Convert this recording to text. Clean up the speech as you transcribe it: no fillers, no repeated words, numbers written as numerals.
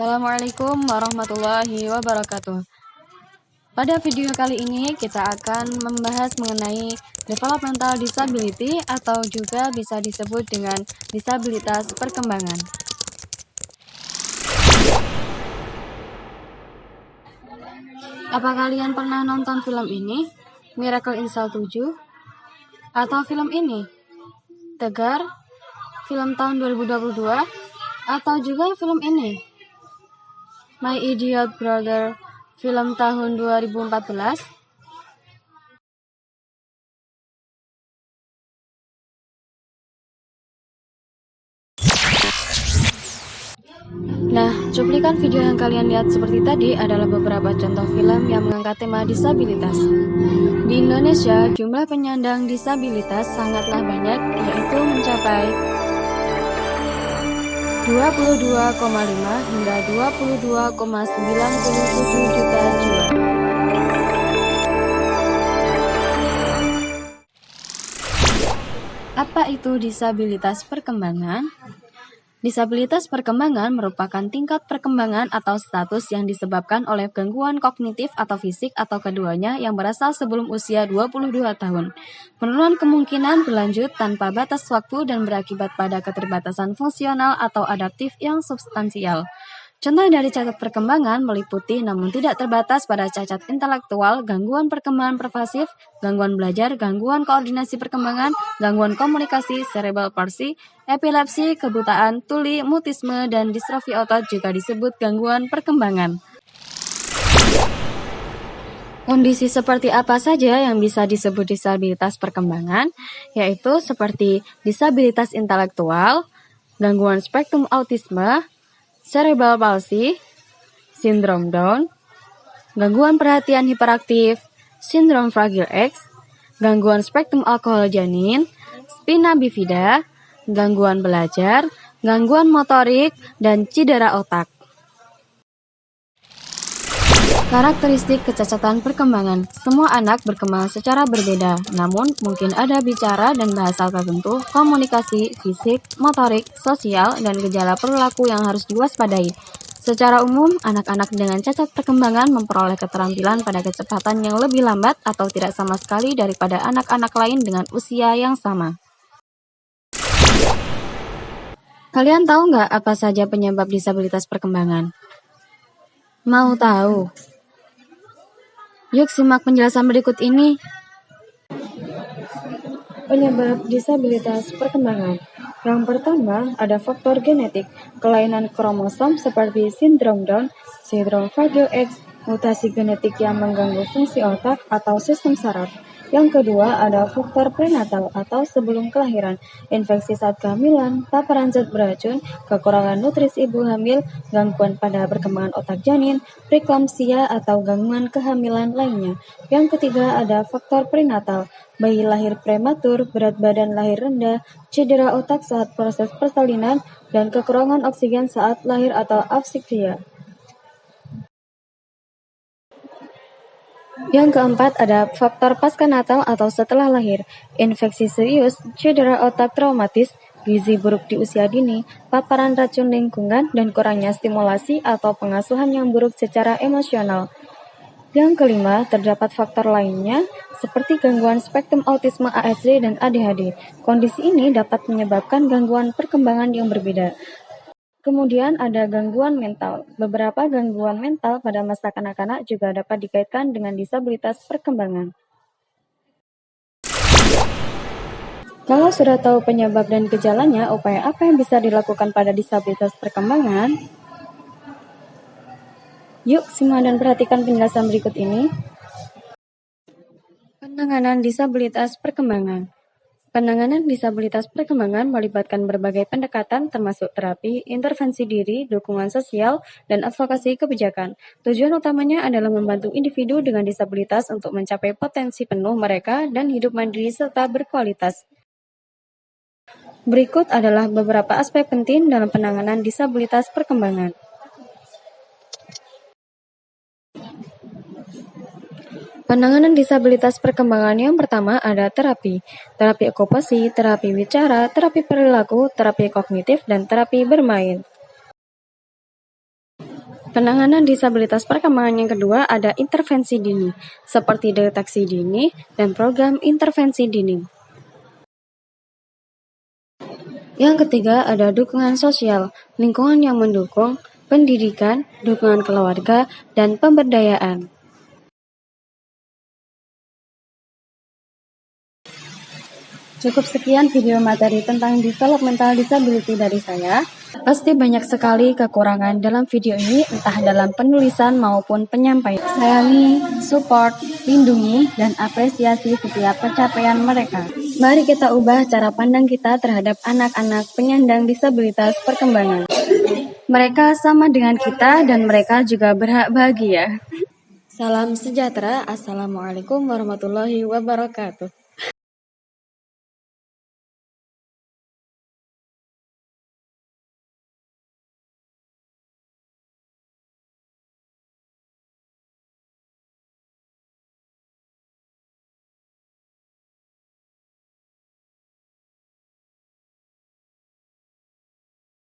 Assalamualaikum warahmatullahi wabarakatuh. Pada video kali ini kita akan membahas mengenai developmental disability atau juga bisa disebut dengan disabilitas perkembangan. Apa kalian pernah nonton film ini? Miracle in Cell 7? Atau film ini? Tegar? Film tahun 2022? Atau juga film ini? My Idiot Brother, film tahun 2014. Nah, cuplikan video yang kalian lihat seperti tadi adalah beberapa contoh film yang mengangkat tema disabilitas. Di Indonesia, jumlah penyandang disabilitas sangatlah banyak, yaitu mencapai 22,5 hingga 22,97 juta jiwa. Apa itu disabilitas perkembangan? Disabilitas perkembangan merupakan tingkat perkembangan atau status yang disebabkan oleh gangguan kognitif atau fisik atau keduanya yang berasal sebelum usia 22 tahun. Penurunan kemungkinan berlanjut tanpa batas waktu dan berakibat pada keterbatasan fungsional atau adaptif yang substansial. Contoh dari cacat perkembangan meliputi namun tidak terbatas pada cacat intelektual, gangguan perkembangan pervasif, gangguan belajar, gangguan koordinasi perkembangan, gangguan komunikasi, cerebral palsy, epilepsi, kebutaan, tuli, mutisme, dan distrofi otot juga disebut gangguan perkembangan. Kondisi seperti apa saja yang bisa disebut disabilitas perkembangan, yaitu seperti disabilitas intelektual, gangguan spektrum autisme, cerebral palsy, sindrom Down, gangguan perhatian hiperaktif, sindrom Fragile X, gangguan spektrum alkohol janin, spina bifida, gangguan belajar, gangguan motorik, dan cedera otak. Karakteristik kecacatan perkembangan. Semua anak berkembang secara berbeda, namun mungkin ada bicara dan bahasa tertentu, komunikasi, fisik, motorik, sosial, dan gejala perilaku yang harus diwaspadai. Secara umum, anak-anak dengan cacat perkembangan memperoleh keterampilan pada kecepatan yang lebih lambat atau tidak sama sekali daripada anak-anak lain dengan usia yang sama. Kalian tahu nggak apa saja penyebab disabilitas perkembangan? Mau tahu? Yuk simak penjelasan berikut ini. Penyebab disabilitas perkembangan. Yang pertama, ada faktor genetik, kelainan kromosom seperti sindrom Down, sindrom Fragile X, mutasi genetik yang mengganggu fungsi otak atau sistem saraf. Yang kedua, ada faktor prenatal atau sebelum kelahiran, infeksi saat kehamilan, paparan zat beracun, kekurangan nutrisi ibu hamil, gangguan pada perkembangan otak janin, preeklamsia atau gangguan kehamilan lainnya. Yang ketiga, ada faktor prenatal, bayi lahir prematur, berat badan lahir rendah, cedera otak saat proses persalinan, dan kekurangan oksigen saat lahir atau afiksia. Yang keempat ada faktor pasca-natal atau setelah lahir, infeksi serius, cedera otak traumatis, gizi buruk di usia dini, paparan racun lingkungan, dan kurangnya stimulasi atau pengasuhan yang buruk secara emosional. Yang kelima, terdapat faktor lainnya seperti gangguan spektrum autisme ASD dan ADHD. Kondisi ini dapat menyebabkan gangguan perkembangan yang berbeda. Kemudian ada gangguan mental. Beberapa gangguan mental pada masa kanak-kanak juga dapat dikaitkan dengan disabilitas perkembangan. Kalau sudah tahu penyebab dan gejalanya, upaya apa yang bisa dilakukan pada disabilitas perkembangan? Yuk, simak dan perhatikan penjelasan berikut ini. Penanganan disabilitas perkembangan. Penanganan disabilitas perkembangan melibatkan berbagai pendekatan termasuk terapi, intervensi diri, dukungan sosial, dan advokasi kebijakan. Tujuan utamanya adalah membantu individu dengan disabilitas untuk mencapai potensi penuh mereka dan hidup mandiri serta berkualitas. Berikut adalah beberapa aspek penting dalam penanganan disabilitas perkembangan. Penanganan disabilitas perkembangan yang pertama ada terapi okupasi, terapi bicara, terapi perilaku, terapi kognitif, dan terapi bermain. Penanganan disabilitas perkembangan yang kedua ada intervensi dini, seperti deteksi dini dan program intervensi dini. Yang ketiga ada dukungan sosial, lingkungan yang mendukung, pendidikan, dukungan keluarga, dan pemberdayaan. Cukup sekian video materi tentang developmental disability dari saya. Pasti banyak sekali kekurangan dalam video ini, entah dalam penulisan maupun penyampaian. Sayangi, support, lindungi, dan apresiasi setiap pencapaian mereka. Mari kita ubah cara pandang kita terhadap anak-anak penyandang disabilitas perkembangan. Mereka sama dengan kita dan mereka juga berhak bahagia. Salam sejahtera, Assalamualaikum warahmatullahi wabarakatuh.